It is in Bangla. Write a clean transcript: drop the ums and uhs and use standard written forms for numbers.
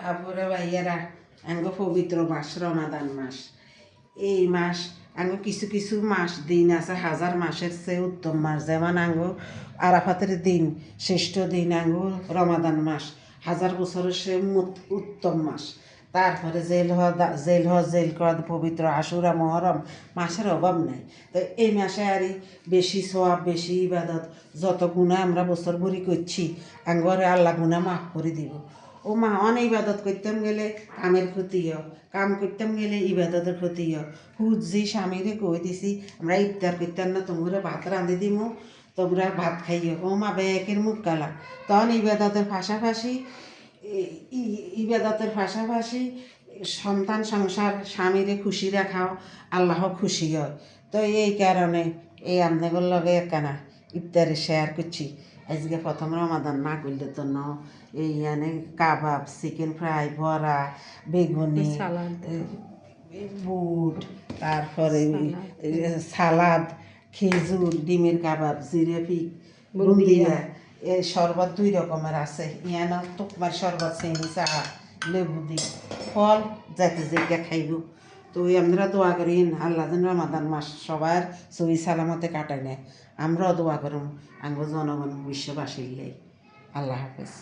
আপুরা ভাইয়ারা আঙ্গ পবিত্র মাস রমাদান মাস। এই মাস আঙ্গ কিছু কিছু মাস দিন আছে হাজার মাসের চেয়ে উত্তম মাস, যেমন আঙ্গ আরাফাতের দিন শ্রেষ্ঠ দিন আঙ্গ রমাদান মাস, হাজার বছরের সে উত্তম মাস। তারপরে জেল করা পবিত্র আশুরা মহরম, মাসের অভাব নাই। তো এই মাসে আরই বেশি সোয়াব, বেশি ইবাদত, যত গুণা আমরা বছর ভরি করছি আঙ্গরে আল্লাহ গুণা মাফ করে দিব। ও মা অনেক ইবাদত করতাম গেলে কামের ক্ষতিও, কাম করতাম গেলে ইবাদতের ক্ষতিও। হুজি স্বামীরে কই দিছি আমরা ইফতার করতাম না, তোমরা ভাত রাঁধি দিমু, তোমরা ভাত খাইও। ও মা বেকের মুখ কালা। তখন ইবাদতের পাশাপাশি সন্তান সংসার স্বামীরে খুশি রাখাও আল্লাহ খুশি হয়। তো এই কারণে এই আপনাদের লগে একখানা ইফতারে শেয়ার করছি। আজকে প্রথম রমাদান না করলে তো এই কাবাব, চিকেন ফ্রাই, বড়া, বেগুনি, বুট, তারপরে সালাদ, খেজুর, ডিমের কাবাব, জিরেপি, বুন্দিয়া, এই শরবত 2 রকমের আছে। ইয়ানো টুকমার শরবত, চিনি চা, লেবু দি, ফল যাতে যেটা খাইব। তো আমরা দোয়া করি আল্লাহ যেন রমাদান মাস সবার সহি সালামতে কাটায় নেয়। আমরাও দোয়া করুন আঙ্গ জনগণ বিশ্ববাসীর লাই। আল্লাহ হাফেজ।